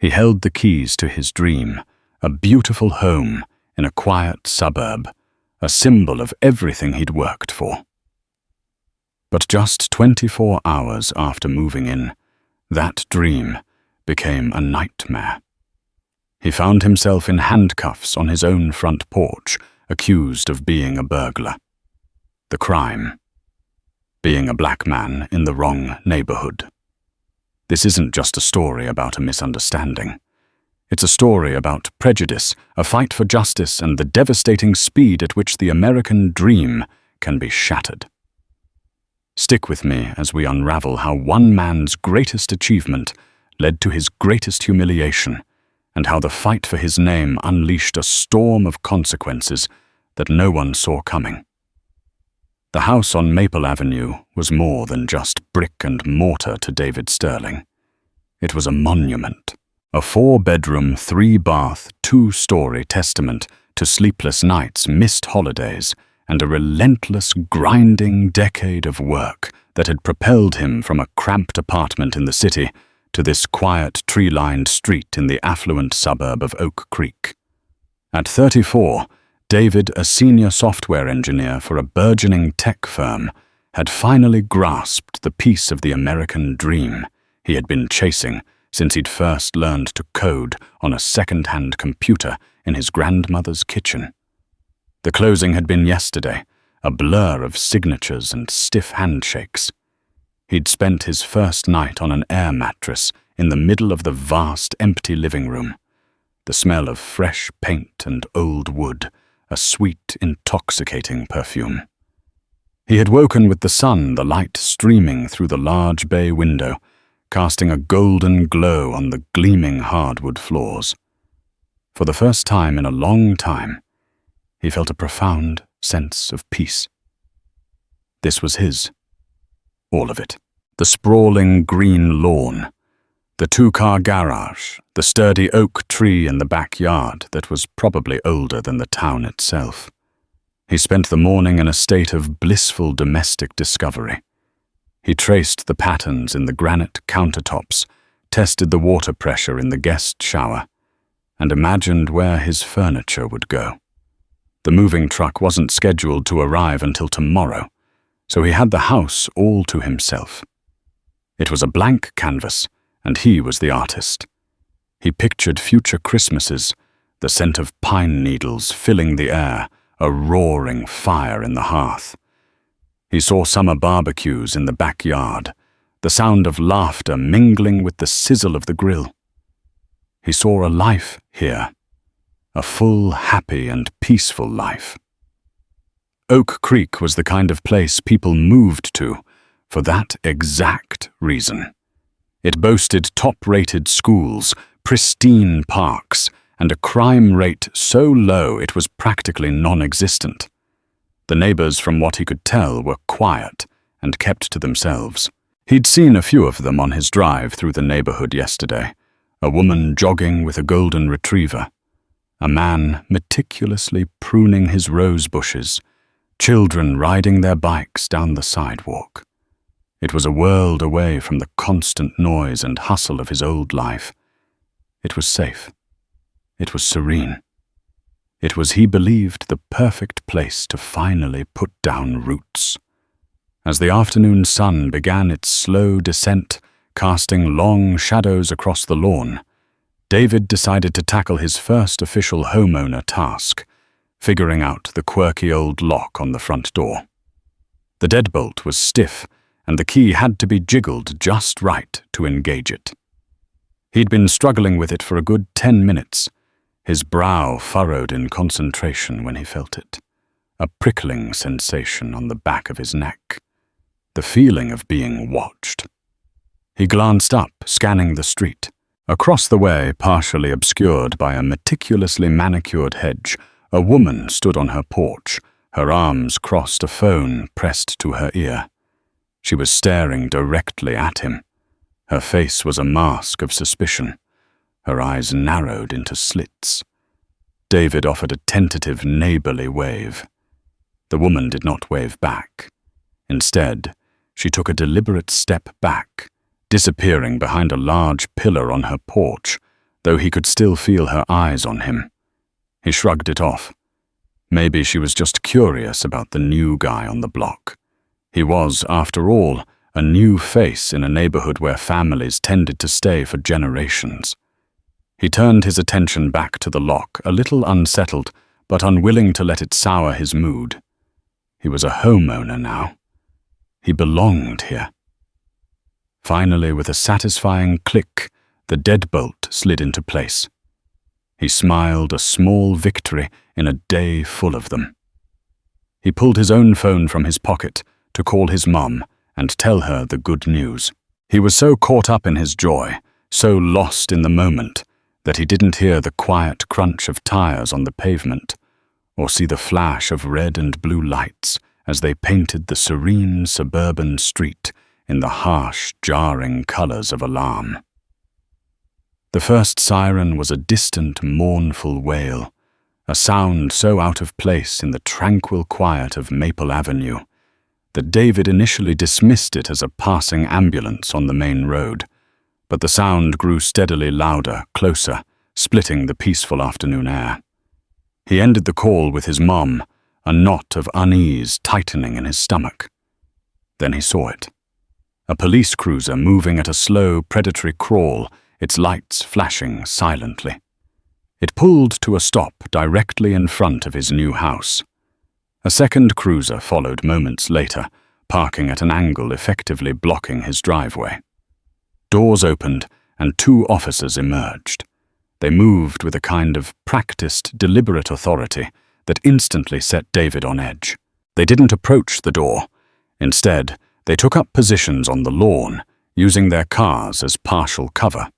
He held the keys to his dream, a beautiful home in a quiet suburb, a symbol of everything he'd worked for. But just 24 hours after moving in, that dream became a nightmare. He found himself in handcuffs on his own front porch, accused of being a burglar. The crime: being a black man in the wrong neighborhood. This isn't just a story about a misunderstanding. It's a story about prejudice, a fight for justice, and the devastating speed at which the American dream can be shattered. Stick with me as we unravel how one man's greatest achievement led to his greatest humiliation, and how the fight for his name unleashed a storm of consequences that no one saw coming. The house on Maple Avenue was more than just brick and mortar to David Sterling. It was a monument, a 4-bedroom, 3-bath, 2-story testament to sleepless nights, missed holidays, and a relentless, grinding decade of work that had propelled him from a cramped apartment in the city to this quiet, tree-lined street in the affluent suburb of Oak Creek. At 34, David, a senior software engineer for a burgeoning tech firm, had finally grasped the piece of the American dream he had been chasing since he'd first learned to code on a second-hand computer in his grandmother's kitchen. The closing had been yesterday, a blur of signatures and stiff handshakes. He'd spent his first night on an air mattress in the middle of the vast, empty living room. The smell of fresh paint and old wood, a sweet, intoxicating perfume. He had woken with the sun, the light streaming through the large bay window, casting a golden glow on the gleaming hardwood floors. For the first time in a long time, he felt a profound sense of peace. This was his. All of it. The sprawling green lawn, the 2-car garage, the sturdy oak tree in the backyard that was probably older than the town itself. He spent the morning in a state of blissful domestic discovery. He traced the patterns in the granite countertops, tested the water pressure in the guest shower, and imagined where his furniture would go. The moving truck wasn't scheduled to arrive until tomorrow, so he had the house all to himself. It was a blank canvas, and he was the artist. He pictured future Christmases, the scent of pine needles filling the air, a roaring fire in the hearth. He saw summer barbecues in the backyard, the sound of laughter mingling with the sizzle of the grill. He saw a life here, a full, happy, and peaceful life. Oak Creek was the kind of place people moved to for that exact reason. It boasted top-rated schools, pristine parks, and a crime rate so low it was practically non-existent. The neighbors, from what he could tell, were quiet and kept to themselves. He'd seen a few of them on his drive through the neighborhood yesterday, a woman jogging with a golden retriever, a man meticulously pruning his rose bushes, children riding their bikes down the sidewalk. It was a world away from the constant noise and hustle of his old life. It was safe. It was serene. It was, he believed, the perfect place to finally put down roots. As the afternoon sun began its slow descent, casting long shadows across the lawn, David decided to tackle his first official homeowner task, figuring out the quirky old lock on the front door. The deadbolt was stiff, and the key had to be jiggled just right to engage it. He'd been struggling with it for a good 10 minutes, his brow furrowed in concentration when he felt it, a prickling sensation on the back of his neck, the feeling of being watched. He glanced up, scanning the street. Across the way, partially obscured by a meticulously manicured hedge, a woman stood on her porch, her arms crossed, a phone pressed to her ear. She was staring directly at him. Her face was a mask of suspicion. Her eyes narrowed into slits. David offered a tentative neighborly wave. The woman did not wave back. Instead, she took a deliberate step back, disappearing behind a large pillar on her porch, though he could still feel her eyes on him. He shrugged it off. Maybe she was just curious about the new guy on the block. He was, after all, a new face in a neighborhood where families tended to stay for generations. He turned his attention back to the lock, a little unsettled, but unwilling to let it sour his mood. He was a homeowner now. He belonged here. Finally, with a satisfying click, the deadbolt slid into place. He smiled, a small victory in a day full of them. He pulled his own phone from his pocket to call his mum and tell her the good news. He was so caught up in his joy, so lost in the moment, that he didn't hear the quiet crunch of tires on the pavement, or see the flash of red and blue lights as they painted the serene suburban street in the harsh, jarring colors of alarm. The first siren was a distant, mournful wail, a sound so out of place in the tranquil quiet of Maple Avenue that David initially dismissed it as a passing ambulance on the main road, but the sound grew steadily louder, closer, splitting the peaceful afternoon air. He ended the call with his mom, a knot of unease tightening in his stomach. Then he saw it. A police cruiser moving at a slow, predatory crawl, its lights flashing silently. It pulled to a stop directly in front of his new house. A second cruiser followed moments later, parking at an angle effectively blocking his driveway. Doors opened and two officers emerged. They moved with a kind of practiced, deliberate authority that instantly set David on edge. They didn't approach the door. Instead, they took up positions on the lawn, using their cars as partial cover.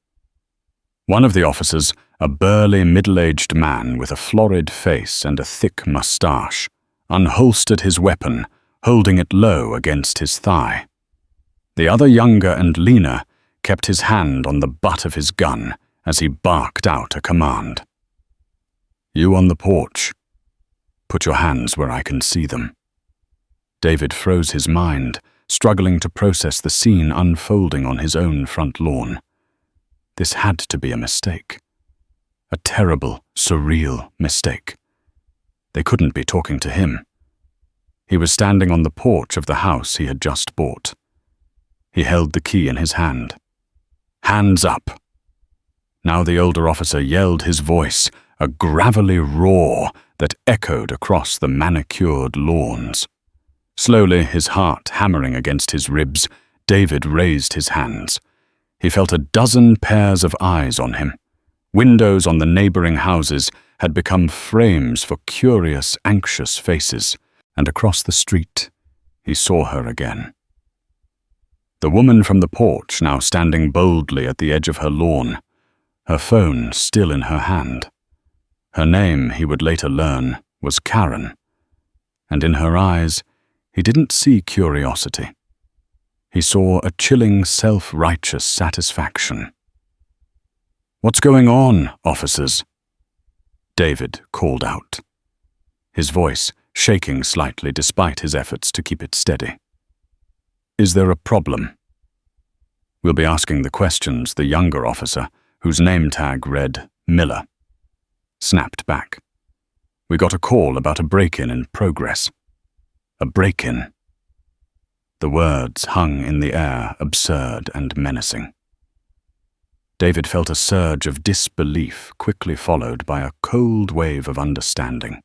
One of the officers, a burly, middle-aged man with a florid face and a thick mustache, unholstered his weapon, holding it low against his thigh. The other, younger and leaner, kept his hand on the butt of his gun as he barked out a command. "You on the porch. Put your hands where I can see them." David froze his mind, struggling to process the scene unfolding on his own front lawn. This had to be a mistake. A terrible, surreal mistake. They couldn't be talking to him. He was standing on the porch of the house he had just bought. He held the key in his hand. "Hands up!" Now the older officer yelled his voice, a gravelly roar that echoed across the manicured lawns. Slowly, his heart hammering against his ribs, David raised his hands. He felt a dozen pairs of eyes on him. Windows on the neighboring houses had become frames for curious, anxious faces, and across the street, he saw her again. The woman from the porch now standing boldly at the edge of her lawn, her phone still in her hand. Her name, he would later learn, was Karen, and in her eyes, he didn't see curiosity. He saw a chilling, self-righteous satisfaction. "What's going on, officers?" David called out, his voice shaking slightly despite his efforts to keep it steady. "Is there a problem?" "We'll be asking the questions," the younger officer, whose name tag read Miller, snapped back. "We got a call about a break-in in progress." "A break-in?" The words hung in the air, absurd and menacing. David felt a surge of disbelief, quickly followed by a cold wave of understanding.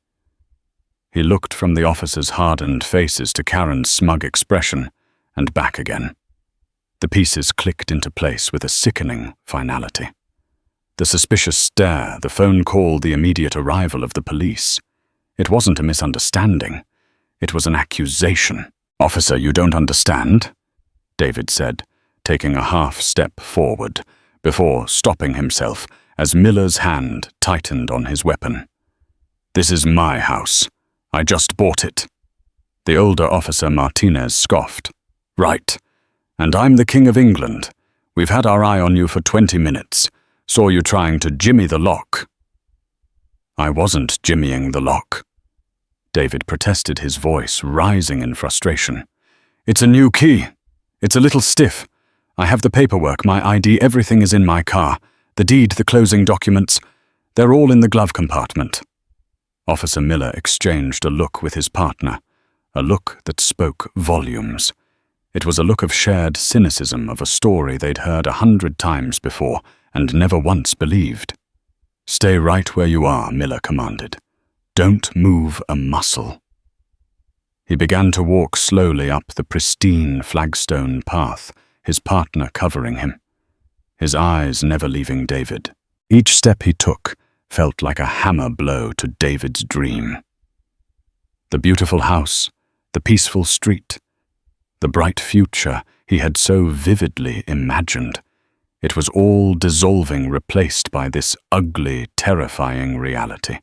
He looked from the officers' hardened faces to Karen's smug expression, and back again. The pieces clicked into place with a sickening finality. The suspicious stare, the phone call, the immediate arrival of the police. It wasn't a misunderstanding. It was an accusation. "Officer, you don't understand," David said, taking a half step forward, before stopping himself as Miller's hand tightened on his weapon. "This is my house. I just bought it." The older officer Martinez scoffed. "Right. And I'm the King of England. We've had our eye on you for 20 minutes. Saw you trying to jimmy the lock." "I wasn't jimmying the lock." David protested, his voice rising in frustration. "It's a new key. It's a little stiff. I have the paperwork, my ID, everything is in my car. The deed, the closing documents, they're all in the glove compartment." Officer Miller exchanged a look with his partner, a look that spoke volumes. It was a look of shared cynicism of a story they'd heard 100 times before and never once believed. "Stay right where you are," Miller commanded. "Don't move a muscle." He began to walk slowly up the pristine flagstone path, his partner covering him, his eyes never leaving David. Each step he took felt like a hammer blow to David's dream. The beautiful house, the peaceful street, the bright future he had so vividly imagined. It was all dissolving, replaced by this ugly, terrifying reality.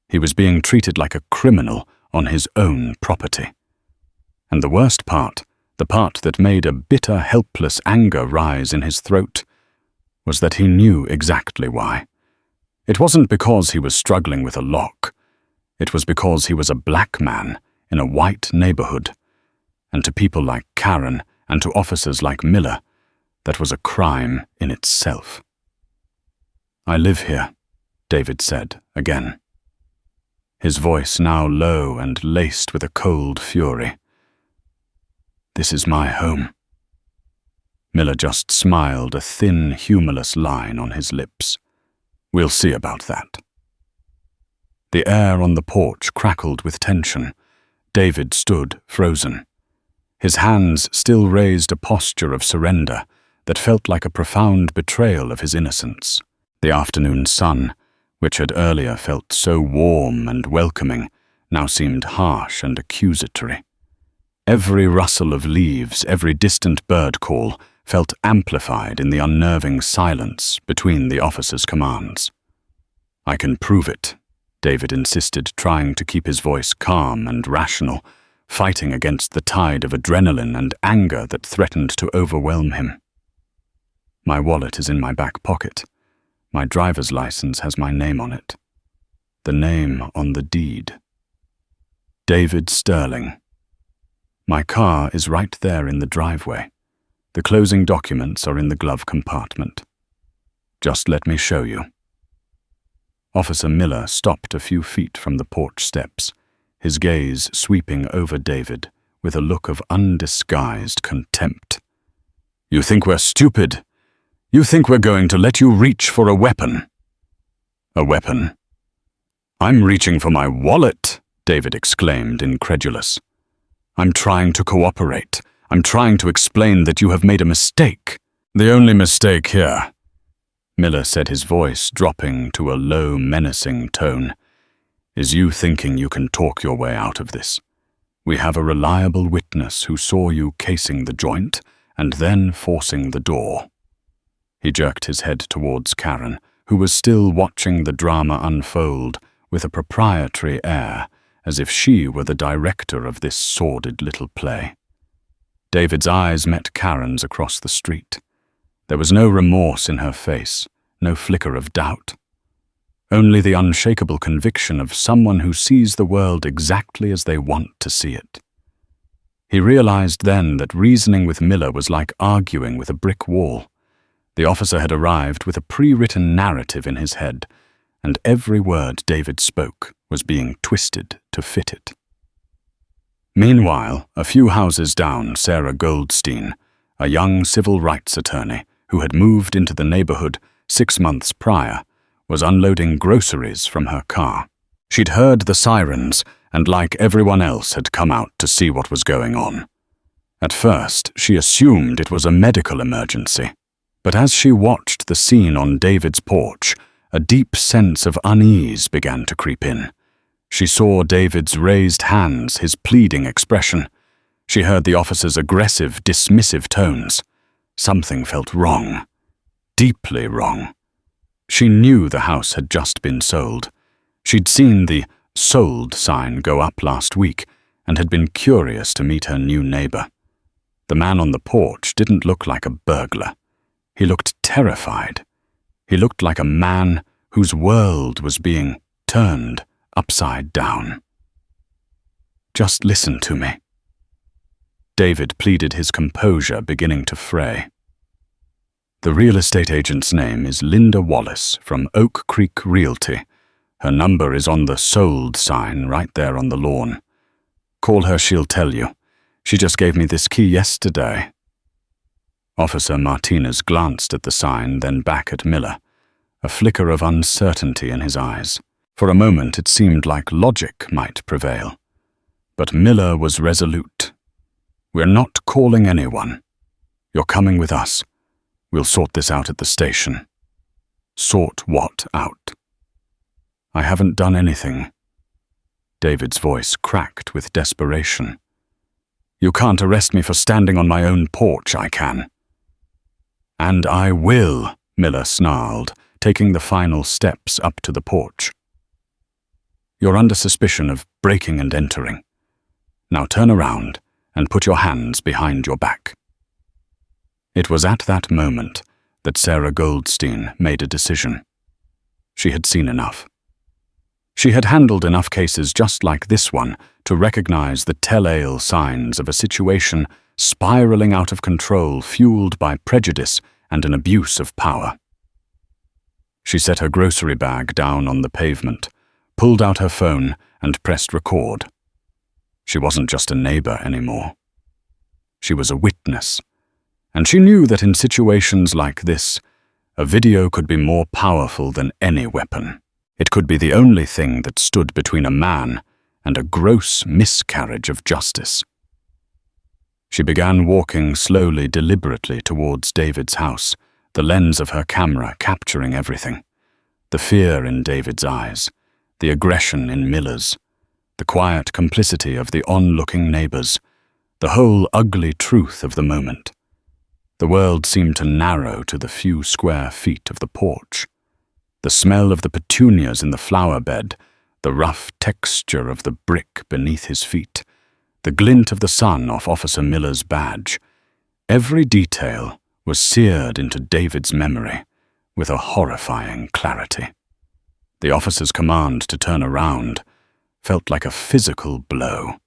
He was being treated like a criminal on his own property. And the worst part, the part that made a bitter, helpless anger rise in his throat, was that he knew exactly why. It wasn't because he was struggling with a lock. It was because he was a black man in a white neighborhood. And to people like Karen and to officers like Miller, that was a crime in itself. "I live here," David said again, his voice now low and laced with a cold fury. "This is my home." Miller just smiled, a thin, humorless line on his lips. "We'll see about that." The air on the porch crackled with tension. David stood frozen. His hands still raised a posture of surrender that felt like a profound betrayal of his innocence. The afternoon sun, which had earlier felt so warm and welcoming, now seemed harsh and accusatory. Every rustle of leaves, every distant bird call, felt amplified in the unnerving silence between the officer's commands. "I can prove it," David insisted, trying to keep his voice calm and rational, fighting against the tide of adrenaline and anger that threatened to overwhelm him. "My wallet is in my back pocket. My driver's license has my name on it. The name on the deed. David Sterling. My car is right there in the driveway. The closing documents are in the glove compartment. Just let me show you." Officer Miller stopped a few feet from the porch steps, his gaze sweeping over David with a look of undisguised contempt. "You think we're stupid? You think we're going to let you reach for a weapon?" "A weapon? I'm reaching for my wallet," David exclaimed, incredulous. "I'm trying to cooperate. I'm trying to explain that you have made a mistake." "The only mistake here," Miller said, his voice dropping to a low, menacing tone, "is you thinking you can talk your way out of this. We have a reliable witness who saw you casing the joint and then forcing the door." He jerked his head towards Karen, who was still watching the drama unfold with a proprietary air, as if she were the director of this sordid little play. David's eyes met Karen's across the street. There was no remorse in her face, no flicker of doubt. Only the unshakable conviction of someone who sees the world exactly as they want to see it. He realized then that reasoning with Miller was like arguing with a brick wall. The officer had arrived with a pre-written narrative in his head, and every word David spoke was being twisted to fit it. Meanwhile, a few houses down, Sarah Goldstein, a young civil rights attorney who had moved into the neighborhood 6 months prior, was unloading groceries from her car. She'd heard the sirens and, like everyone else, had come out to see what was going on. At first, she assumed it was a medical emergency, but as she watched the scene on David's porch, a deep sense of unease began to creep in. She saw David's raised hands, his pleading expression. She heard the officer's aggressive, dismissive tones. Something felt wrong. Deeply wrong. She knew the house had just been sold. She'd seen the "sold" sign go up last week and had been curious to meet her new neighbor. The man on the porch didn't look like a burglar. He looked terrified. He looked like a man whose world was being turned upside down. "Just listen to me." David pleaded, his composure beginning to fray. The real estate agent's name is Linda Wallace from Oak Creek Realty. Her number is on the sold sign right there on the lawn. Call her, she'll tell you. She just gave me this key yesterday." Officer Martinez glanced at the sign, then back at Miller, a flicker of uncertainty in his eyes. For a moment it seemed like logic might prevail. But Miller was resolute. "We're not calling anyone. You're coming with us. We'll sort this out at the station." "Sort what out?" "I haven't done anything." David's voice cracked with desperation. "You can't arrest me for standing on my own porch, I can." "And I will," Miller snarled, taking the final steps up to the porch. "You're under suspicion of breaking and entering. Now turn around and put your hands behind your back." It was at that moment that Sarah Goldstein made a decision. She had seen enough. She had handled enough cases just like this one to recognize the telltale signs of a situation spiraling out of control, fueled by prejudice and an abuse of power. She set her grocery bag down on the pavement, pulled out her phone, and pressed record. She wasn't just a neighbor anymore. She was a witness, and she knew that in situations like this, a video could be more powerful than any weapon. It could be the only thing that stood between a man and a gross miscarriage of justice. She began walking slowly, deliberately towards David's house, the lens of her camera capturing everything. The fear in David's eyes, the aggression in Miller's, the quiet complicity of the onlooking neighbors, the whole ugly truth of the moment. The world seemed to narrow to the few square feet of the porch. The smell of the petunias in the flower bed, the rough texture of the brick beneath his feet, the glint of the sun off Officer Miller's badge. Every detail was seared into David's memory with a horrifying clarity. The officer's command to turn around felt like a physical blow.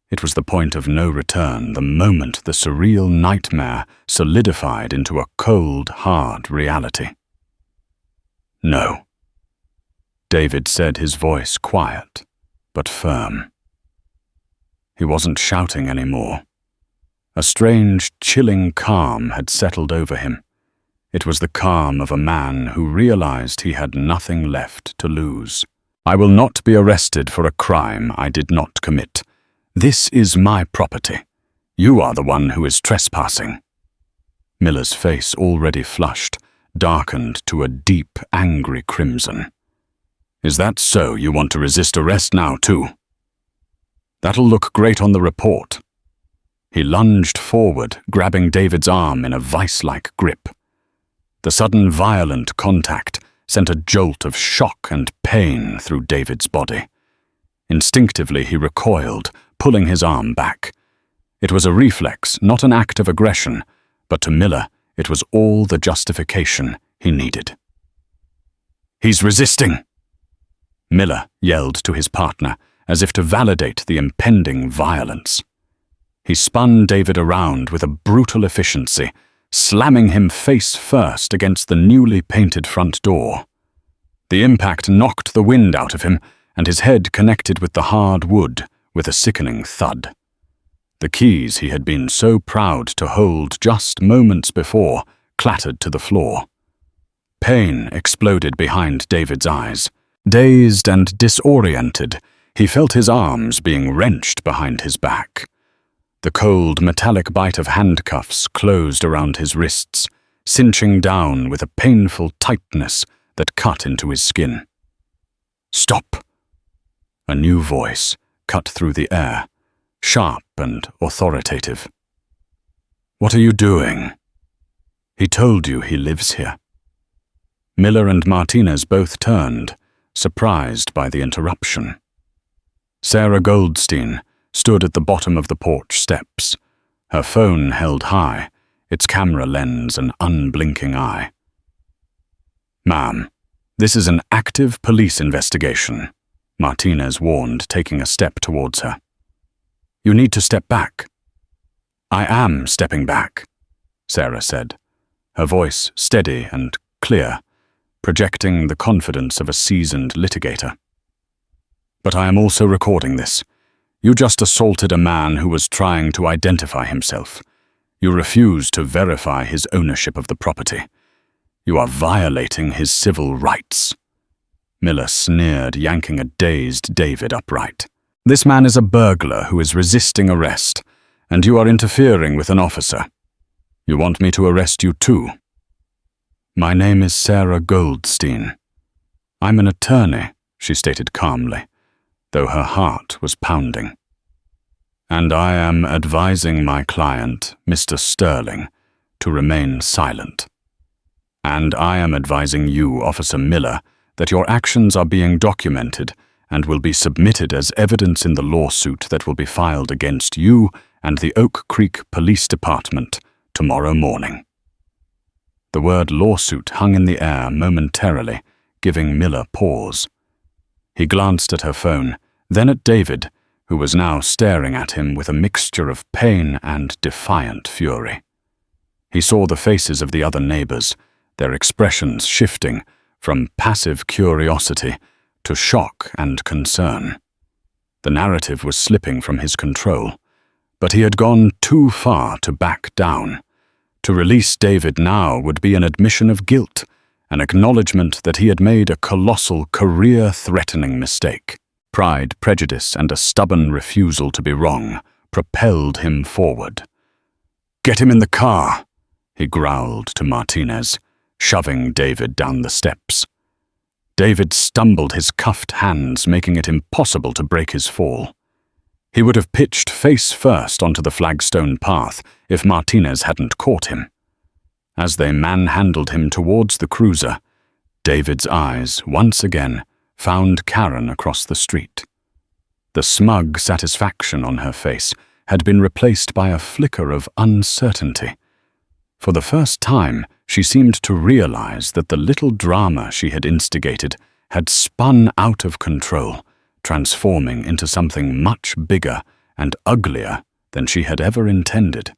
It was the point of no return, the moment the surreal nightmare solidified into a cold, hard reality. "No," David said, his voice quiet but firm. He wasn't shouting anymore. A strange, chilling calm had settled over him. It was the calm of a man who realized he had nothing left to lose. "I will not be arrested for a crime I did not commit. This is my property. You are the one who is trespassing." Miller's face, already flushed, darkened to a deep, angry crimson. "Is that so? You want to resist arrest now, too?" "That'll look great on the report." He lunged forward, grabbing David's arm in a vice-like grip. The sudden violent contact sent a jolt of shock and pain through David's body. Instinctively he recoiled, pulling his arm back. It was a reflex, not an act of aggression, but to Miller it was all the justification he needed. "He's resisting!" Miller yelled to his partner, as if to validate the impending violence. He spun David around with a brutal efficiency, slamming him face first against the newly painted front door. The impact knocked the wind out of him, and his head connected with the hard wood with a sickening thud. The keys he had been so proud to hold just moments before clattered to the floor. Pain exploded behind David's eyes. Dazed and disoriented, he felt his arms being wrenched behind his back. The cold, metallic bite of handcuffs closed around his wrists, cinching down with a painful tightness that cut into his skin. "Stop!" A new voice cut through the air, sharp and authoritative. "What are you doing?" "He told you he lives here." Miller and Martinez both turned, surprised by the interruption. Sarah Goldstein stood at the bottom of the porch steps, her phone held high, its camera lens an unblinking eye. "Ma'am, this is an active police investigation," Martinez warned, taking a step towards her. "You need to step back." "I am stepping back," Sarah said, her voice steady and clear, projecting the confidence of a seasoned litigator. "But I am also recording this. You just assaulted a man who was trying to identify himself. You refuse to verify his ownership of the property. You are violating his civil rights." Miller sneered, yanking a dazed David upright. "This man is a burglar who is resisting arrest, and you are interfering with an officer. You want me to arrest you too?" "My name is Sarah Goldstein. I'm an attorney," she stated calmly, though her heart was pounding. "And I am advising my client, Mr. Sterling, to remain silent. And I am advising you, Officer Miller, that your actions are being documented and will be submitted as evidence in the lawsuit that will be filed against you and the Oak Creek Police Department tomorrow morning." The word lawsuit hung in the air momentarily, giving Miller pause. He glanced at her phone, then at David, who was now staring at him with a mixture of pain and defiant fury. He saw the faces of the other neighbors, their expressions shifting from passive curiosity to shock and concern. The narrative was slipping from his control, but he had gone too far to back down. To release David now would be an admission of guilt, an acknowledgement that he had made a colossal, career-threatening mistake. Pride, prejudice, and a stubborn refusal to be wrong propelled him forward. "Get him in the car," he growled to Martinez, shoving David down the steps. David stumbled, his cuffed hands making it impossible to break his fall. He would have pitched face first onto the flagstone path if Martinez hadn't caught him. As they manhandled him towards the cruiser, David's eyes, once again, found Karen across the street. The smug satisfaction on her face had been replaced by a flicker of uncertainty. For the first time, she seemed to realize that the little drama she had instigated had spun out of control, transforming into something much bigger and uglier than she had ever intended.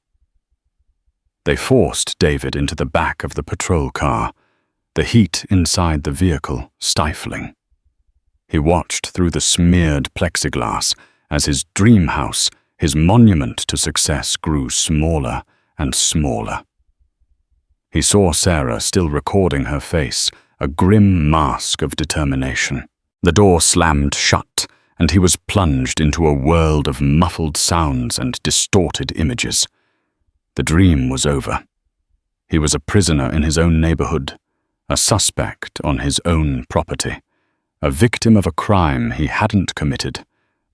They forced David into the back of the patrol car, the heat inside the vehicle stifling. He watched through the smeared plexiglass as his dream house, his monument to success, grew smaller and smaller. He saw Sarah still recording her face, a grim mask of determination. The door slammed shut, and he was plunged into a world of muffled sounds and distorted images. The dream was over. He was a prisoner in his own neighborhood, a suspect on his own property, a victim of a crime he hadn't committed,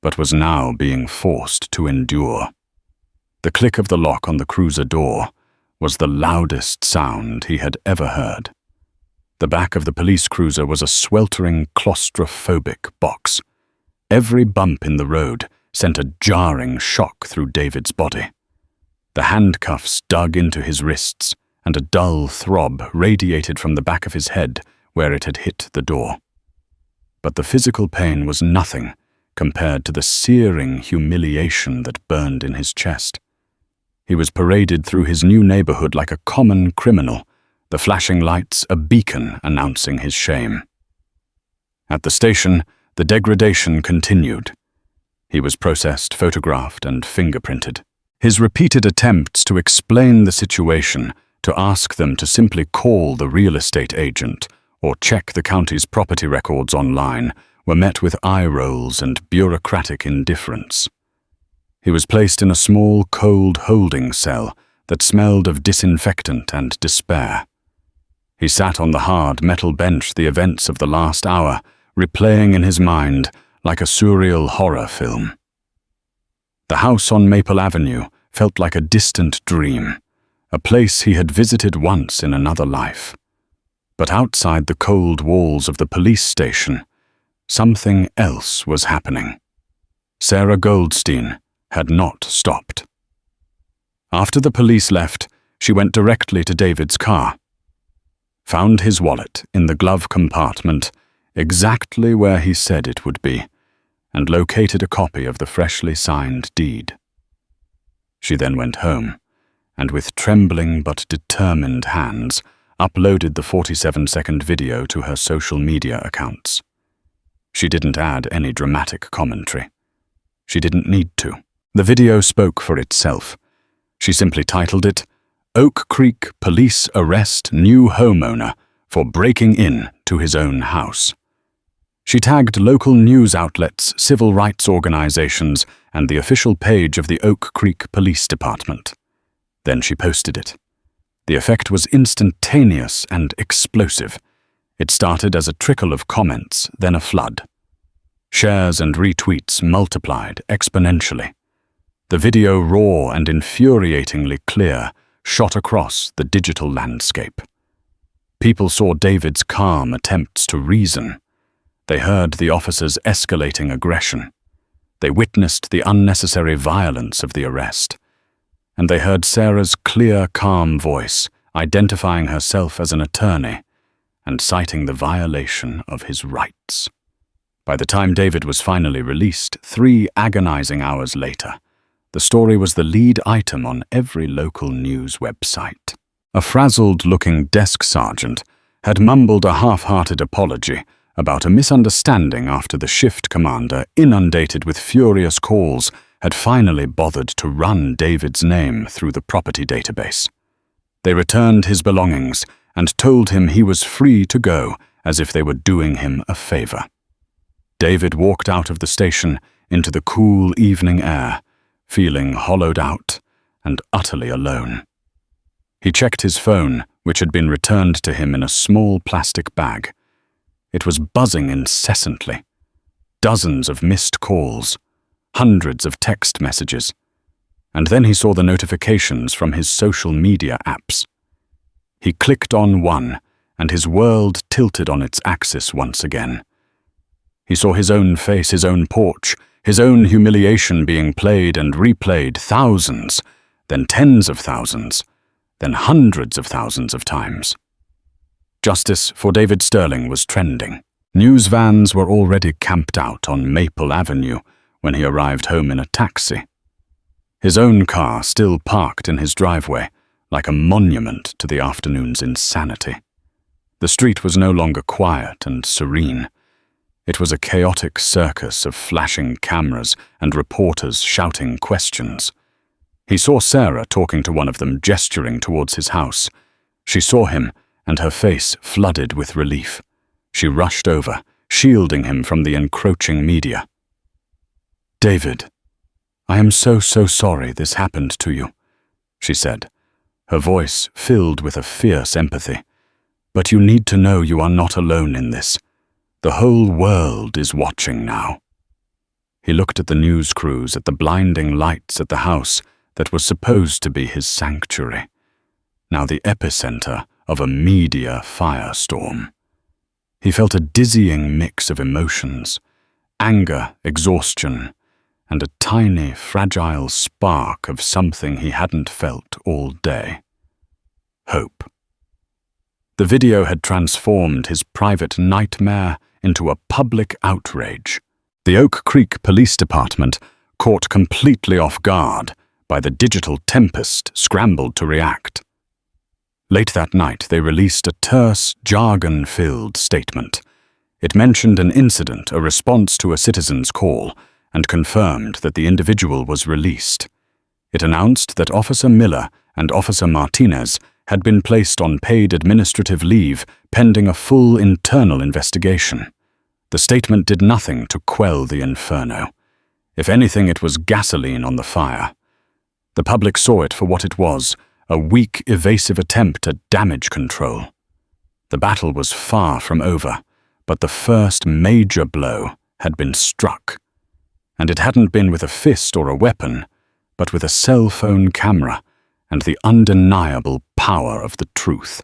but was now being forced to endure. The click of the lock on the cruiser door was the loudest sound he had ever heard. The back of the police cruiser was a sweltering, claustrophobic box. Every bump in the road sent a jarring shock through David's body. The handcuffs dug into his wrists, and a dull throb radiated from the back of his head where it had hit the door. But the physical pain was nothing compared to the searing humiliation that burned in his chest. He was paraded through his new neighborhood like a common criminal, the flashing lights a beacon announcing his shame. At the station, the degradation continued. He was processed, photographed, and fingerprinted. His repeated attempts to explain the situation, to ask them to simply call the real estate agent or check the county's property records online, were met with eye rolls and bureaucratic indifference. He was placed in a small, cold holding cell that smelled of disinfectant and despair. He sat on the hard metal bench the events of the last hour, replaying in his mind like a surreal horror film. The house on Maple Avenue felt like a distant dream, a place he had visited once in another life. But outside the cold walls of the police station, something else was happening. Sarah Goldstein had not stopped. After the police left, she went directly to David's car, found his wallet in the glove compartment exactly where he said it would be, and located a copy of the freshly signed deed. She then went home, and with trembling but determined hands, uploaded the 47-second video to her social media accounts. She didn't add any dramatic commentary. She didn't need to. The video spoke for itself. She simply titled it, "Oak Creek Police Arrest New Homeowner for Breaking In to His Own House." She tagged local news outlets, civil rights organizations, and the official page of the Oak Creek Police Department. Then she posted it. The effect was instantaneous and explosive. It started as a trickle of comments, then a flood. Shares and retweets multiplied exponentially. The video, raw and infuriatingly clear, shot across the digital landscape. People saw David's calm attempts to reason. They heard the officer's escalating aggression. They witnessed the unnecessary violence of the arrest. And they heard Sarah's clear, calm voice, identifying herself as an attorney and citing the violation of his rights. By the time David was finally released, 3 agonizing hours later, the story was the lead item on every local news website. A frazzled-looking desk sergeant had mumbled a half-hearted apology about a misunderstanding after the shift commander, inundated with furious calls, had finally bothered to run David's name through the property database. They returned his belongings and told him he was free to go, as if they were doing him a favor. David walked out of the station into the cool evening air, feeling hollowed out and utterly alone. He checked his phone, which had been returned to him in a small plastic bag. It was buzzing incessantly. Dozens of missed calls, hundreds of text messages. And then he saw the notifications from his social media apps. He clicked on one, and his world tilted on its axis once again. He saw his own face, his own porch, his own humiliation being played and replayed thousands, then tens of thousands, then hundreds of thousands of times. Justice for David Sterling was trending. News vans were already camped out on Maple Avenue when he arrived home in a taxi. His own car still parked in his driveway, like a monument to the afternoon's insanity. The street was no longer quiet and serene. It was a chaotic circus of flashing cameras and reporters shouting questions. He saw Sarah talking to one of them, gesturing towards his house. She saw him, and her face flooded with relief. She rushed over, shielding him from the encroaching media. "David, I am so sorry this happened to you," she said, her voice filled with a fierce empathy. "But you need to know you are not alone in this. The whole world is watching now." He looked at the news crews, at the blinding lights at the house that was supposed to be his sanctuary, now the epicenter of a media firestorm. He felt a dizzying mix of emotions, anger, exhaustion, and a tiny, fragile spark of something he hadn't felt all day. Hope. The video had transformed his private nightmare into a public outrage. The Oak Creek Police Department, caught completely off guard by the digital tempest, scrambled to react. Late that night, they released a terse, jargon-filled statement. It mentioned an incident, a response to a citizen's call, and confirmed that the individual was released. It announced that Officer Miller and Officer Martinez had been placed on paid administrative leave pending a full internal investigation. The statement did nothing to quell the inferno. If anything, it was gasoline on the fire. The public saw it for what it was, a weak, evasive attempt at damage control. The battle was far from over, but the first major blow had been struck. And it hadn't been with a fist or a weapon, but with a cell phone camera and the undeniable power of the truth.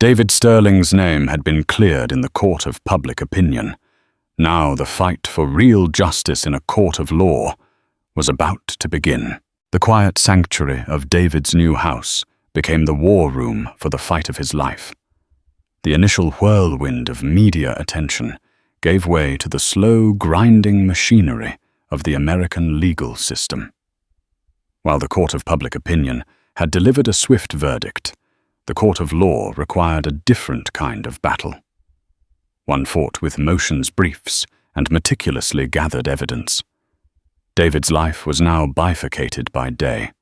David Sterling's name had been cleared in the court of public opinion. Now the fight for real justice in a court of law was about to begin. The quiet sanctuary of David's new house became the war room for the fight of his life. The initial whirlwind of media attention gave way to the slow, grinding machinery of the American legal system. While the court of public opinion had delivered a swift verdict. The court of law required a different kind of battle. One fought with motions briefs and meticulously gathered evidence. David's life was now bifurcated by day.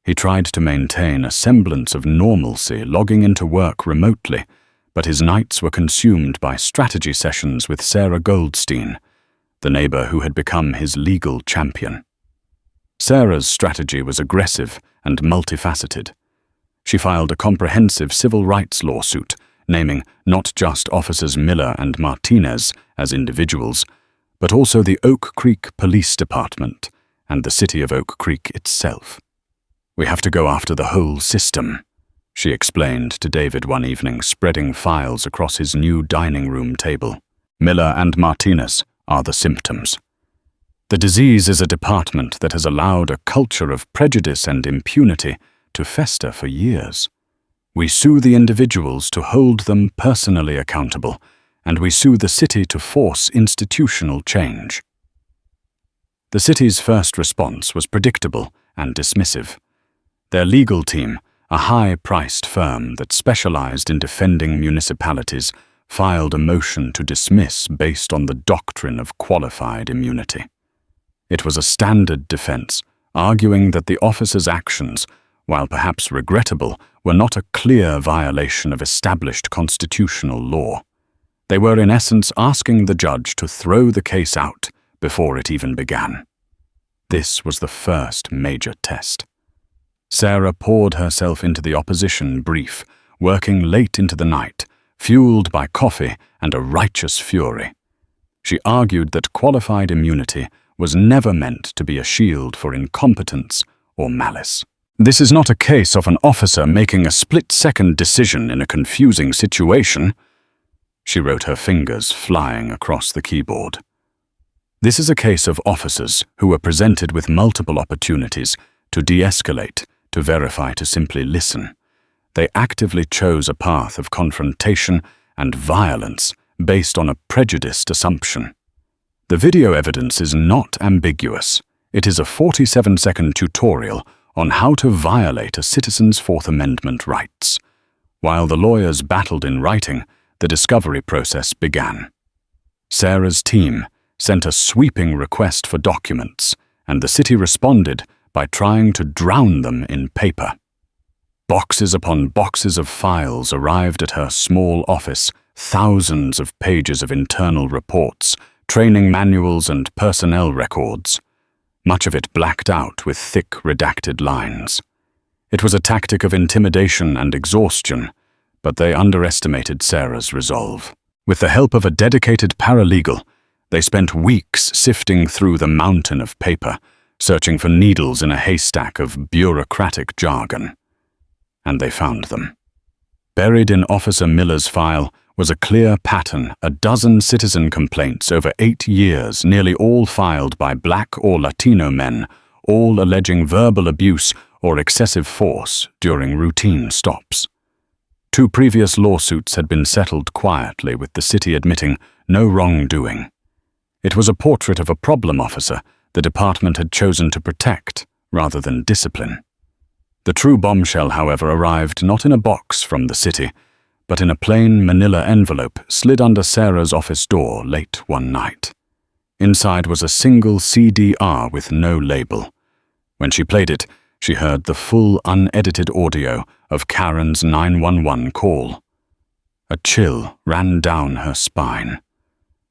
He tried to maintain a semblance of normalcy, logging into work remotely, but his nights were consumed by strategy sessions with Sarah Goldstein, the neighbor who had become his legal champion. Sarah's strategy was aggressive and multifaceted. She filed a comprehensive civil rights lawsuit, naming not just Officers Miller and Martinez as individuals, but also the Oak Creek Police Department and the city of Oak Creek itself. "We have to go after the whole system," she explained to David one evening, spreading files across his new dining room table. "Miller and Martinez are the symptoms. The disease is a department that has allowed a culture of prejudice and impunity to fester for years. We sue the individuals to hold them personally accountable, and we sue the city to force institutional change." The city's first response was predictable and dismissive. Their legal team, a high-priced firm that specialized in defending municipalities, filed a motion to dismiss based on the doctrine of qualified immunity. It was a standard defense, arguing that the officers' actions, while perhaps regrettable, were not a clear violation of established constitutional law. They were in essence asking the judge to throw the case out before it even began. This was the first major test. Sarah poured herself into the opposition brief, working late into the night, fueled by coffee and a righteous fury. She argued that qualified immunity was never meant to be a shield for incompetence or malice. "This is not a case of an officer making a split-second decision in a confusing situation," she wrote, her fingers flying across the keyboard. "This is a case of officers who were presented with multiple opportunities to de-escalate, to verify, to simply listen. They actively chose a path of confrontation and violence based on a prejudiced assumption. The video evidence is not ambiguous. It is a 47-second tutorial on how to violate a citizen's Fourth Amendment rights. While the lawyers battled in writing, the discovery process began. Sarah's team sent a sweeping request for documents, and the city responded by trying to drown them in paper. Boxes upon boxes of files arrived at her small office, thousands of pages of internal reports, training manuals and personnel records, much of it blacked out with thick redacted lines. It was a tactic of intimidation and exhaustion, but they underestimated Sarah's resolve. With the help of a dedicated paralegal, they spent weeks sifting through the mountain of paper, searching for needles in a haystack of bureaucratic jargon. And they found them. Buried in Officer Miller's file was a clear pattern, a dozen citizen complaints over 8 years, nearly all filed by Black or Latino men, all alleging verbal abuse or excessive force during routine stops. 2 previous lawsuits had been settled quietly, with the city admitting no wrongdoing. It was a portrait of a problem officer the department had chosen to protect rather than discipline. The true bombshell, however, arrived not in a box from the city, but in a plain manila envelope slid under Sarah's office door late one night. Inside was a single CDR with no label. When she played it, she heard the full, unedited audio of Karen's 911 call. A chill ran down her spine.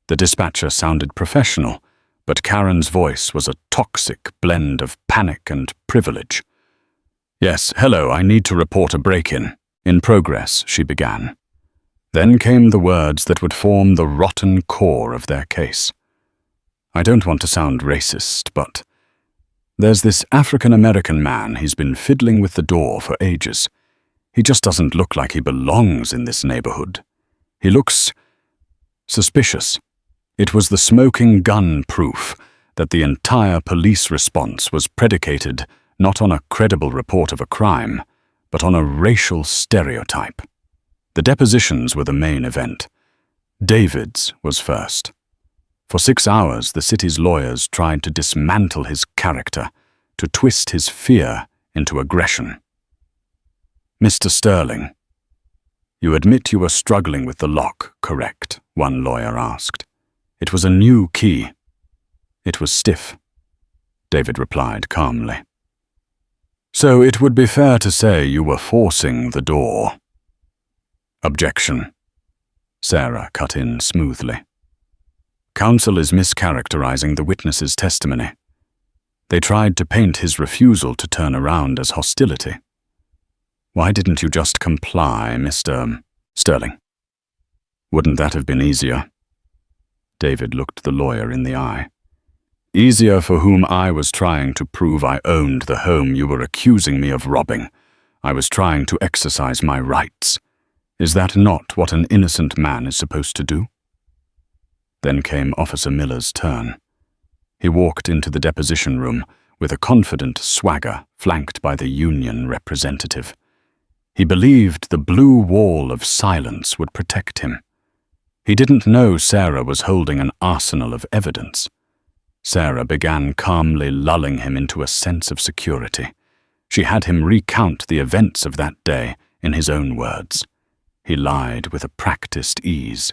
The dispatcher sounded professional, but Karen's voice was a toxic blend of panic and privilege. "Yes, hello, I need to report a break-in. In progress," she began. Then came the words that would form the rotten core of their case. "I don't want to sound racist, but there's this African-American man. He's been fiddling with the door for ages. He just doesn't look like he belongs in this neighborhood. He looks suspicious." It was the smoking gun proof that the entire police response was predicated not on a credible report of a crime, but on a racial stereotype. The depositions were the main event. David's was first. For 6 hours, the city's lawyers tried to dismantle his character, to twist his fear into aggression. Mr. Sterling, you admit you were struggling with the lock, correct? One lawyer asked. It was a new key. It was stiff, David replied calmly. So it would be fair to say you were forcing the door. Objection, Sarah cut in smoothly. Counsel is mischaracterizing the witness's testimony. They tried to paint his refusal to turn around as hostility. Why didn't you just comply, Mr. Sterling? Wouldn't that have been easier? David looked the lawyer in the eye. Easier for whom I was trying to prove I owned the home you were accusing me of robbing. I was trying to exercise my rights. Is that not what an innocent man is supposed to do? Then came Officer Miller's turn. He walked into the deposition room with a confident swagger flanked by the union representative. He believed the blue wall of silence would protect him. He didn't know Sarah was holding an arsenal of evidence. Sarah began calmly lulling him into a sense of security. She had him recount the events of that day in his own words. He lied with a practiced ease.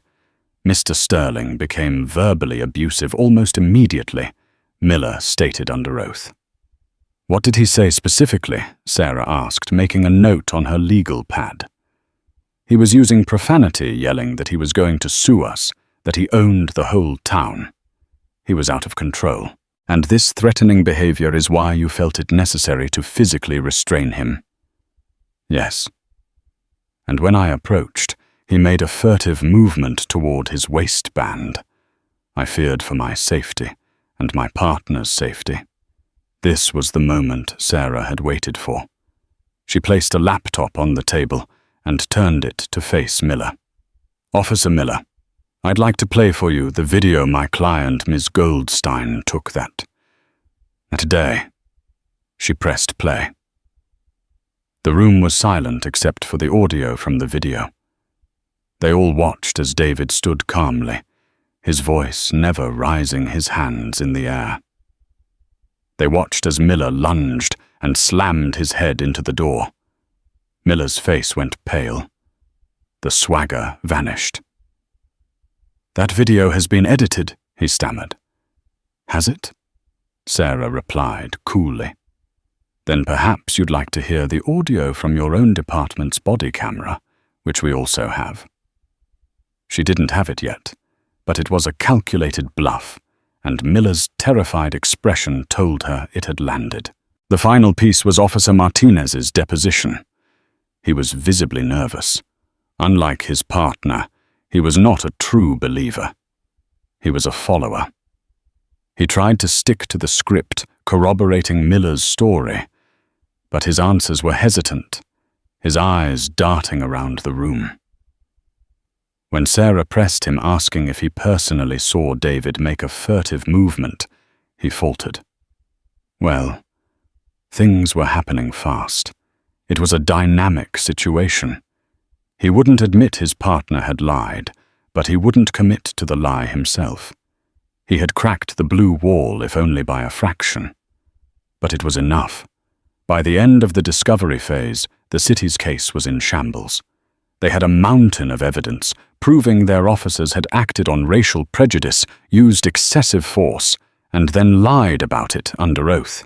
Mr. Sterling became verbally abusive almost immediately, Miller stated under oath. What did he say specifically? Sarah asked, making a note on her legal pad. He was using profanity, yelling that he was going to sue us, that he owned the whole town. He was out of control, and this threatening behavior is why you felt it necessary to physically restrain him. Yes. And when I approached, he made a furtive movement toward his waistband. I feared for my safety and my partner's safety. This was the moment Sarah had waited for. She placed a laptop on the table and turned it to face Miller. Officer Miller, I'd like to play for you the video my client, Ms. Goldstein, took that day. She pressed play. The room was silent except for the audio from the video. They all watched as David stood calmly, his voice never rising his hands in the air. They watched as Miller lunged and slammed his head into the door. Miller's face went pale. The swagger vanished. That video has been edited, he stammered. Has it? Sarah replied coolly. Then perhaps you'd like to hear the audio from your own department's body camera, which we also have. She didn't have it yet, but it was a calculated bluff, and Miller's terrified expression told her it had landed. The final piece was Officer Martinez's deposition. He was visibly nervous. Unlike his partner, he was not a true believer. He was a follower. He tried to stick to the script, corroborating Miller's story, but his answers were hesitant, his eyes darting around the room. When Sarah pressed him, asking if he personally saw David make a furtive movement, he faltered. Well, things were happening fast. It was a dynamic situation. He wouldn't admit his partner had lied, but he wouldn't commit to the lie himself. He had cracked the blue wall, if only by a fraction. But it was enough. By the end of the discovery phase, the city's case was in shambles. They had a mountain of evidence, proving their officers had acted on racial prejudice, used excessive force, and then lied about it under oath.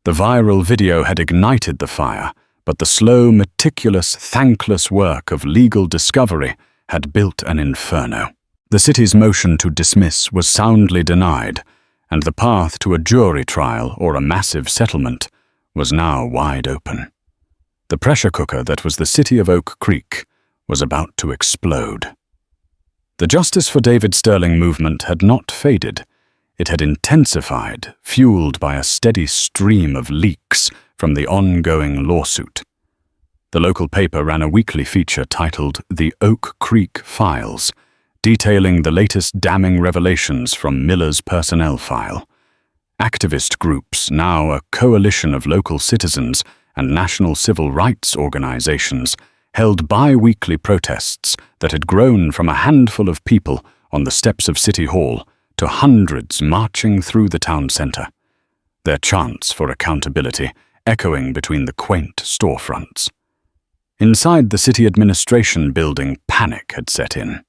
The viral video had ignited the fire, but the slow, meticulous, thankless work of legal discovery had built an inferno. The city's motion to dismiss was soundly denied, and the path to a jury trial or a massive settlement was now wide open. The pressure cooker that was the city of Oak Creek was about to explode. The Justice for David Sterling movement had not faded. It had intensified, fueled by a steady stream of leaks from the ongoing lawsuit. The local paper ran a weekly feature titled The Oak Creek Files, detailing the latest damning revelations from Miller's personnel file. Activist groups, now a coalition of local citizens and national civil rights organizations, held bi-weekly protests that had grown from a handful of people on the steps of City Hall to hundreds marching through the town center, their chants for accountability echoing between the quaint storefronts. Inside the city administration building, panic had set in.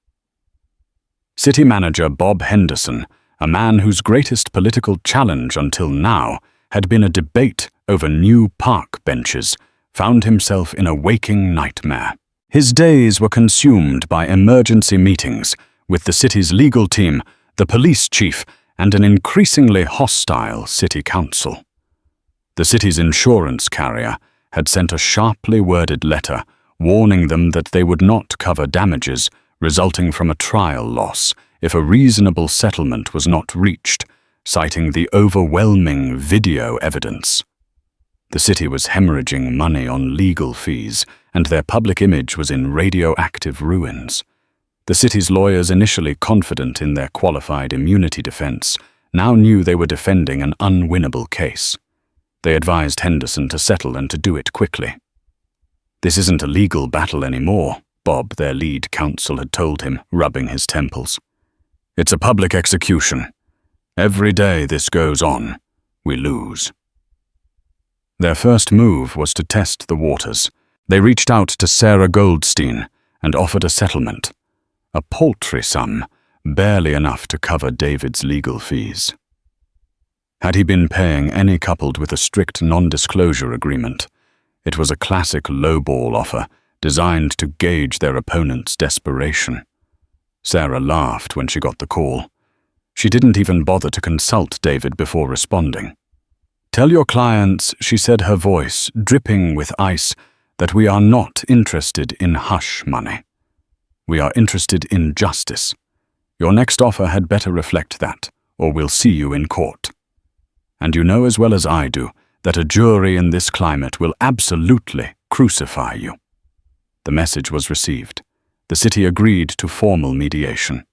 City manager Bob Henderson, a man whose greatest political challenge until now had been a debate over new park benches, found himself in a waking nightmare. His days were consumed by emergency meetings with the city's legal team, the police chief, and an increasingly hostile city council. The city's insurance carrier had sent a sharply worded letter warning them that they would not cover damages resulting from a trial loss if a reasonable settlement was not reached, citing the overwhelming video evidence. The city was hemorrhaging money on legal fees, and their public image was in radioactive ruins. The city's lawyers, initially confident in their qualified immunity defense, now knew they were defending an unwinnable case. They advised Henderson to settle and to do it quickly. "This isn't a legal battle anymore," Bob, their lead counsel, had told him, rubbing his temples. "It's a public execution. Every day this goes on, we lose." Their first move was to test the waters. They reached out to Sarah Goldstein and offered a settlement, a paltry sum, barely enough to cover David's legal fees. Had he been paying any coupled with a strict non-disclosure agreement, it was a classic lowball offer designed to gauge their opponent's desperation. Sarah laughed when she got the call. She didn't even bother to consult David before responding. "Tell your clients," she said, her voice dripping with ice, "that we are not interested in hush money. We are interested in justice. Your next offer had better reflect that, or we'll see you in court. And you know as well as I do that a jury in this climate will absolutely crucify you." The message was received. The city agreed to formal mediation.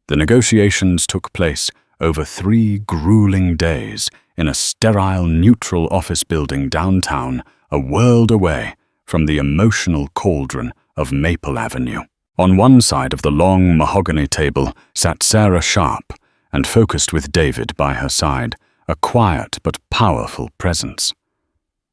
The negotiations took place over 3 grueling days in a sterile, neutral office building downtown, a world away from the emotional cauldron of Maple Avenue. On one side of the long mahogany table sat Sarah Sharp, and focused with David by her side, a quiet but powerful presence.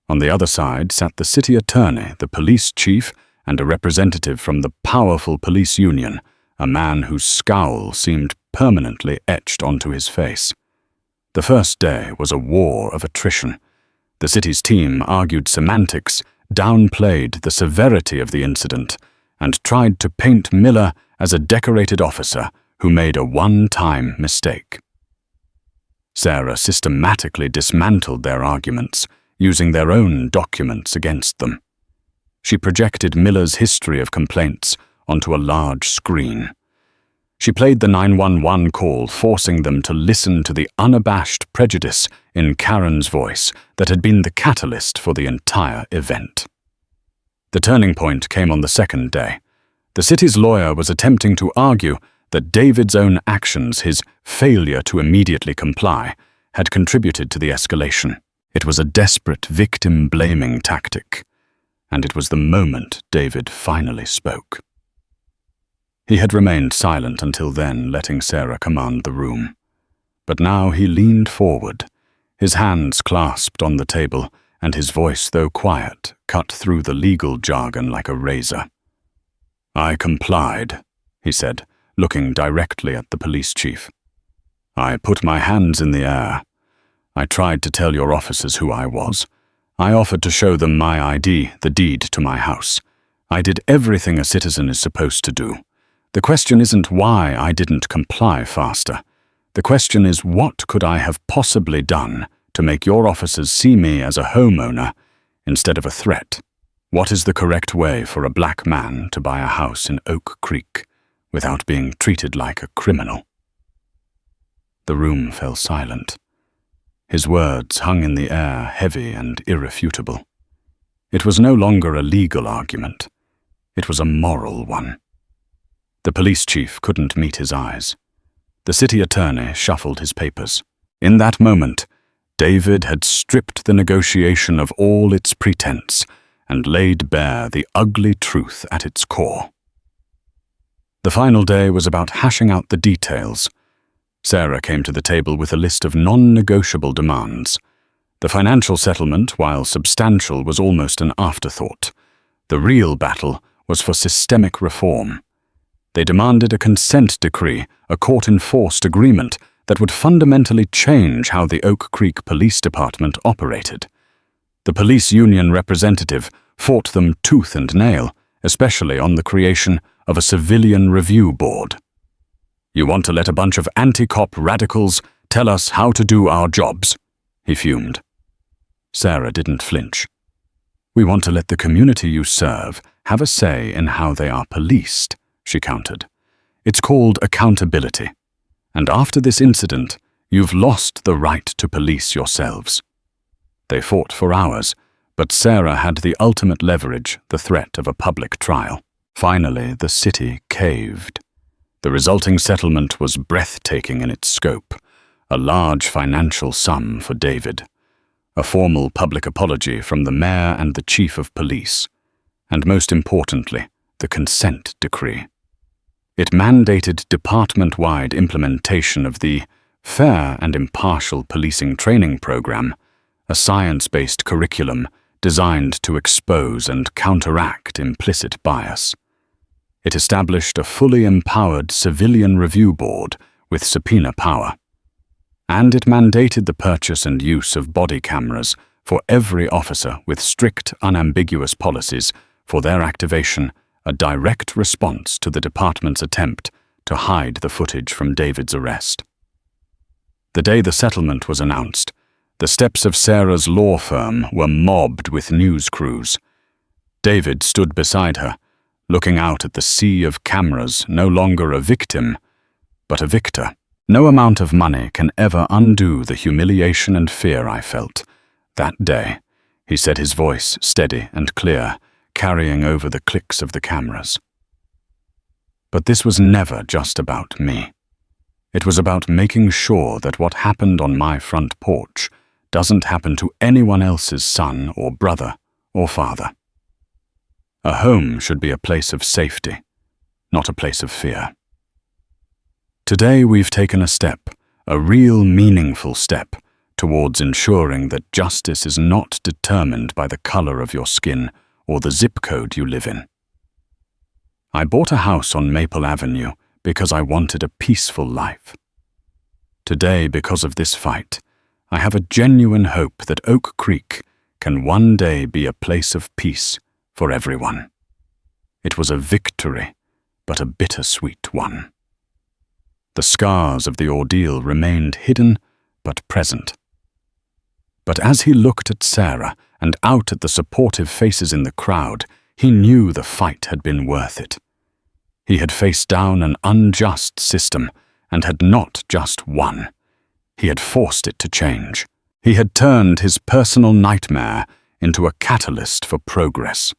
On the other side sat the city attorney, the police chief, and a representative from the powerful police union, a man whose scowl seemed permanently etched onto his face. The first day was a war of attrition. The city's team argued semantics, downplayed the severity of the incident, and tried to paint Miller as a decorated officer who made a one-time mistake. Sarah systematically dismantled their arguments, using their own documents against them. She projected Miller's history of complaints onto a large screen. She played the 911 call, forcing them to listen to the unabashed prejudice in Karen's voice that had been the catalyst for the entire event. The turning point came on the second day. The city's lawyer was attempting to argue that David's own actions, his failure to immediately comply, had contributed to the escalation. It was a desperate victim-blaming tactic, and it was the moment David finally spoke. He had remained silent until then, letting Sarah command the room. But now he leaned forward, his hands clasped on the table, and his voice, though quiet, cut through the legal jargon like a razor. "I complied," he said, looking directly at the police chief. "I put my hands in the air. I tried to tell your officers who I was. I offered to show them my ID, the deed to my house. I did everything a citizen is supposed to do. The question isn't why I didn't comply faster. The question is, what could I have possibly done to make your officers see me as a homeowner instead of a threat? What is the correct way for a black man to buy a house in Oak Creek without being treated like a criminal?" The room fell silent. His words hung in the air, heavy and irrefutable. It was no longer a legal argument. It was a moral one. The police chief couldn't meet his eyes. The city attorney shuffled his papers. In that moment, David had stripped the negotiation of all its pretense and laid bare the ugly truth at its core. The final day was about hashing out the details. Sarah came to the table with a list of non-negotiable demands. The financial settlement, while substantial, was almost an afterthought. The real battle was for systemic reform. They demanded a consent decree, a court-enforced agreement that would fundamentally change how the Oak Creek Police Department operated. The police union representative fought them tooth and nail, especially on the creation of a civilian review board. "You want to let a bunch of anti-cop radicals tell us how to do our jobs," he fumed. Sarah didn't flinch. "We want to let the community you serve have a say in how they are policed," she countered. "It's called accountability. And after this incident, you've lost the right to police yourselves." They fought for hours, but Sarah had the ultimate leverage, the threat of a public trial. Finally, the city caved. The resulting settlement was breathtaking in its scope, a large financial sum for David, a formal public apology from the mayor and the chief of police, and most importantly, the consent decree. It mandated department-wide implementation of the Fair and Impartial Policing Training Program, a science-based curriculum designed to expose and counteract implicit bias. It established a fully empowered civilian review board with subpoena power. And it mandated the purchase and use of body cameras for every officer with strict, unambiguous policies for their activation, a direct response to the department's attempt to hide the footage from David's arrest. The day the settlement was announced, the steps of Sarah's law firm were mobbed with news crews. David stood beside her, looking out at the sea of cameras, no longer a victim, but a victor. "No amount of money can ever undo the humiliation and fear I felt that day," he said, his voice steady and clear, carrying over the clicks of the cameras. But this was never just about me. It was about making sure that what happened on my front porch doesn't happen to anyone else's son or brother or father. A home should be a place of safety, not a place of fear. Today we've taken a step, a real meaningful step, towards ensuring that justice is not determined by the color of your skin or the zip code you live in. I bought a house on Maple Avenue because I wanted a peaceful life. Today, because of this fight, I have a genuine hope that Oak Creek can one day be a place of peace for everyone. It was a victory, but a bittersweet one. The scars of the ordeal remained hidden but present. But as he looked at Sarah and out at the supportive faces in the crowd, he knew the fight had been worth it. He had faced down an unjust system and had not just won. He had forced it to change. He had turned his personal nightmare into a catalyst for progress.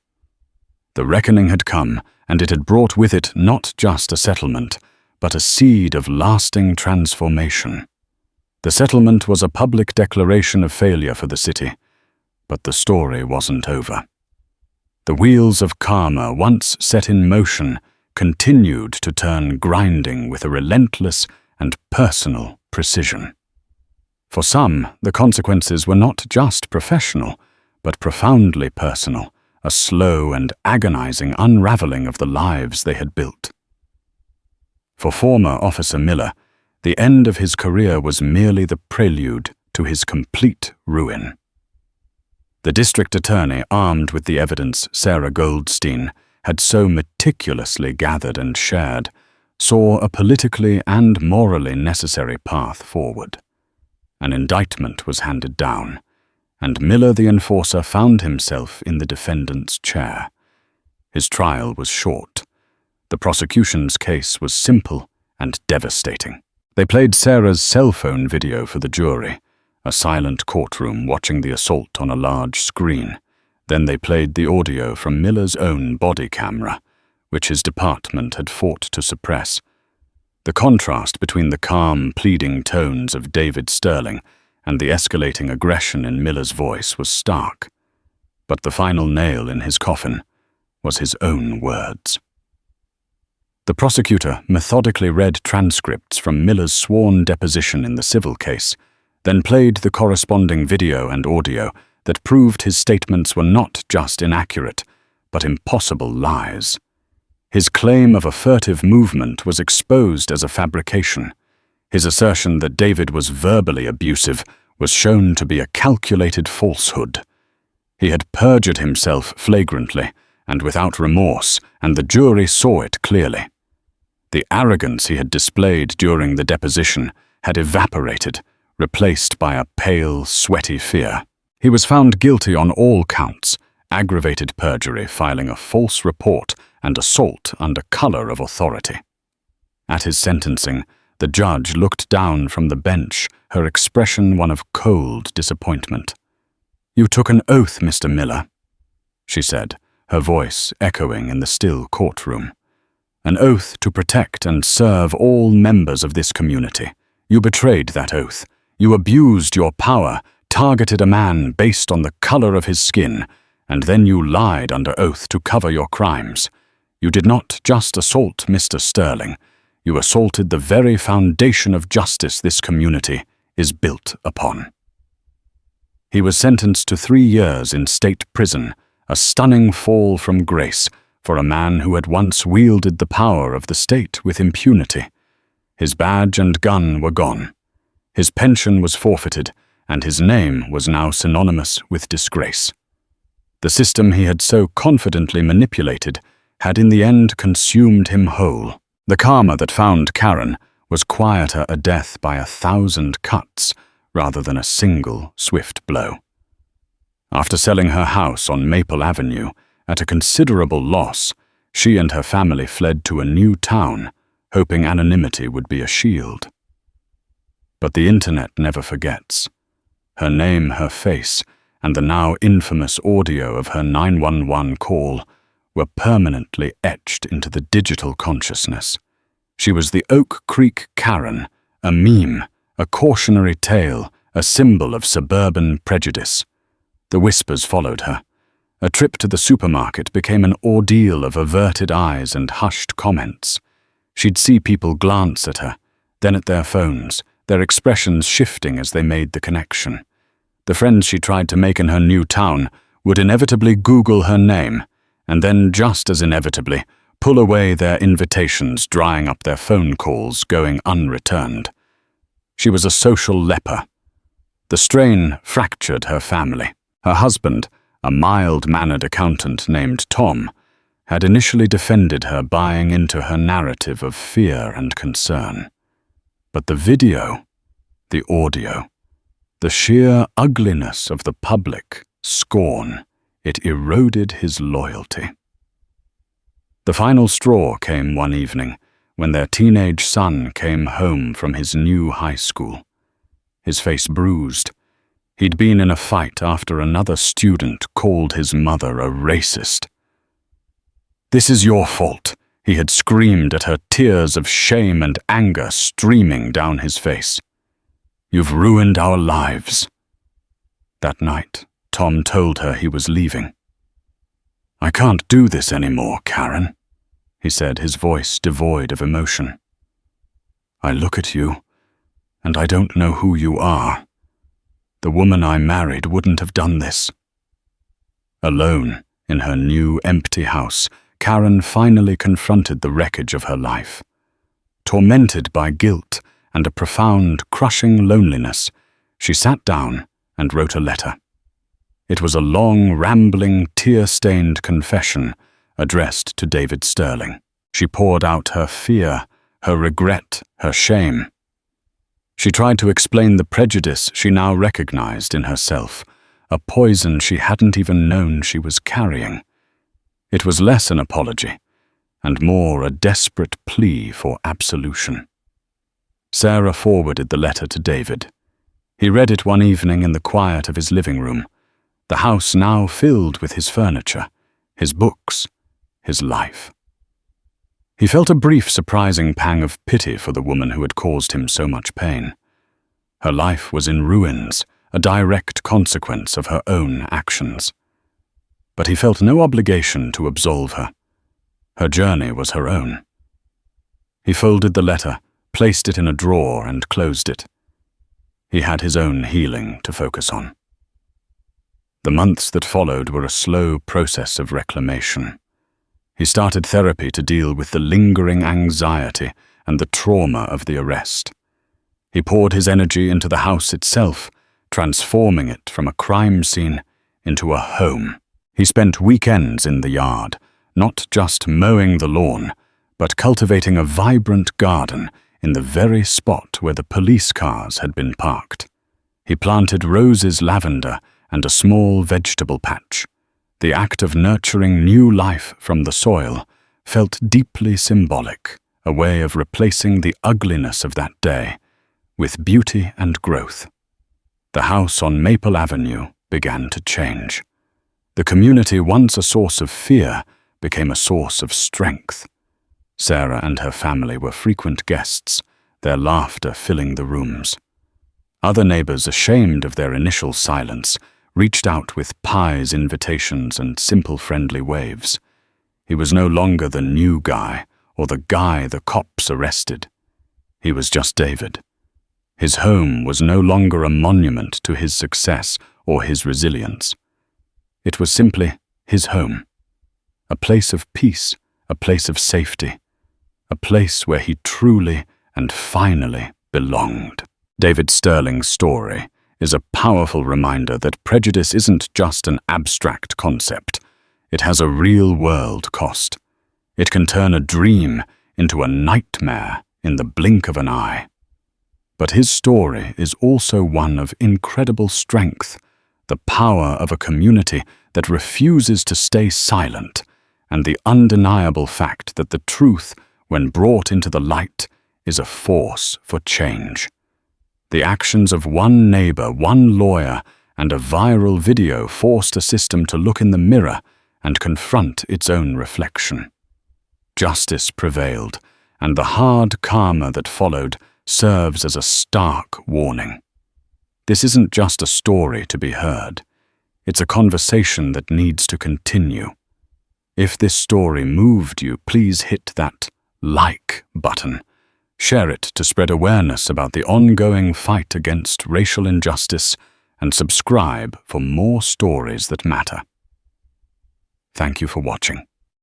The reckoning had come, and it had brought with it not just a settlement, but a seed of lasting transformation. The settlement was a public declaration of failure for the city, but the story wasn't over. The wheels of karma, once set in motion, continued to turn grinding with a relentless and personal precision. For some, the consequences were not just professional, but profoundly personal, a slow and agonizing unraveling of the lives they had built. For former Officer Miller, the end of his career was merely the prelude to his complete ruin. The district attorney, armed with the evidence Sarah Goldstein had so meticulously gathered and shared, saw a politically and morally necessary path forward. An indictment was handed down, and Miller the enforcer found himself in the defendant's chair. His trial was short. The prosecution's case was simple and devastating. They played Sarah's cell phone video for the jury, a silent courtroom watching the assault on a large screen. Then they played the audio from Miller's own body camera, which his department had fought to suppress. The contrast between the calm, pleading tones of David Sterling and the escalating aggression in Miller's voice was stark. But the final nail in his coffin was his own words. The prosecutor methodically read transcripts from Miller's sworn deposition in the civil case, then played the corresponding video and audio that proved his statements were not just inaccurate, but impossible lies. His claim of a furtive movement was exposed as a fabrication. His assertion that David was verbally abusive was shown to be a calculated falsehood. He had perjured himself flagrantly and without remorse, and the jury saw it clearly. The arrogance he had displayed during the deposition had evaporated, replaced by a pale, sweaty fear. He was found guilty on all counts: aggravated perjury, filing a false report, and assault under color of authority. At his sentencing, the judge looked down from the bench, her expression one of cold disappointment. "You took an oath, Mr. Miller," she said, her voice echoing in the still courtroom. "An oath to protect and serve all members of this community. You betrayed that oath. You abused your power, targeted a man based on the color of his skin, and then you lied under oath to cover your crimes. You did not just assault Mr. Sterling. You assaulted the very foundation of justice this community is built upon." He was sentenced to 3 years in state prison, a stunning fall from grace for a man who had once wielded the power of the state with impunity. His badge and gun were gone. His pension was forfeited, and his name was now synonymous with disgrace. The system he had so confidently manipulated had in the end consumed him whole. The karma that found Karen was quieter a death by 1,000 cuts rather than a single swift blow. After selling her house on Maple Avenue at a considerable loss, she and her family fled to a new town, hoping anonymity would be a shield. But the internet never forgets. Her name, her face, and the now infamous audio of her 911 call were permanently etched into the digital consciousness. She was the Oak Creek Karen, a meme, a cautionary tale, a symbol of suburban prejudice. The whispers followed her. A trip to the supermarket became an ordeal of averted eyes and hushed comments. She'd see people glance at her, then at their phones, their expressions shifting as they made the connection. The friends she tried to make in her new town would inevitably Google her name, and then just as inevitably pull away their invitations, drying up their phone calls, going unreturned. She was a social leper. The strain fractured her family. Her husband, a mild-mannered accountant named Tom, had initially defended her, buying into her narrative of fear and concern. But the video, the audio, the sheer ugliness of the public scorn, it eroded his loyalty. The final straw came one evening when their teenage son came home from his new high school. His face bruised. He'd been in a fight after another student called his mother a racist. "This is your fault," he had screamed at her, tears of shame and anger streaming down his face. "You've ruined our lives." That night, Tom told her he was leaving. "I can't do this anymore, Karen," he said, his voice devoid of emotion. "I look at you, and I don't know who you are. The woman I married wouldn't have done this." Alone, in her new, empty house, Karen finally confronted the wreckage of her life. Tormented by guilt and a profound, crushing loneliness, she sat down and wrote a letter. It was a long, rambling, tear-stained confession addressed to David Sterling. She poured out her fear, her regret, her shame. She tried to explain the prejudice she now recognized in herself, a poison she hadn't even known she was carrying. It was less an apology, and more a desperate plea for absolution. Sarah forwarded the letter to David. He read it one evening in the quiet of his living room, the house now filled with his furniture, his books, his life. He felt a brief, surprising pang of pity for the woman who had caused him so much pain. Her life was in ruins, a direct consequence of her own actions. But he felt no obligation to absolve her. Her journey was her own. He folded the letter, placed it in a drawer, and closed it. He had his own healing to focus on. The months that followed were a slow process of reclamation. He started therapy to deal with the lingering anxiety and the trauma of the arrest. He poured his energy into the house itself, transforming it from a crime scene into a home. He spent weekends in the yard, not just mowing the lawn, but cultivating a vibrant garden in the very spot where the police cars had been parked. He planted roses, lavender, and a small vegetable patch. The act of nurturing new life from the soil felt deeply symbolic, a way of replacing the ugliness of that day with beauty and growth. The house on Maple Avenue began to change. The community, once a source of fear, became a source of strength. Sarah and her family were frequent guests, their laughter filling the rooms. Other neighbors, ashamed of their initial silence, reached out with pies, invitations, and simple friendly waves. He was no longer the new guy or the guy the cops arrested. He was just David. His home was no longer a monument to his success or his resilience. It was simply his home, a place of peace, a place of safety, a place where he truly and finally belonged. David Sterling's story is a powerful reminder that prejudice isn't just an abstract concept. It has a real-world cost. It can turn a dream into a nightmare in the blink of an eye. But his story is also one of incredible strength, the power of a community that refuses to stay silent, and the undeniable fact that the truth, when brought into the light, is a force for change. The actions of one neighbor, one lawyer, and a viral video forced a system to look in the mirror and confront its own reflection. Justice prevailed, and the hard karma that followed serves as a stark warning. This isn't just a story to be heard. It's a conversation that needs to continue. If this story moved you, please hit that like button. Share it to spread awareness about the ongoing fight against racial injustice, and subscribe for more stories that matter. Thank you for watching.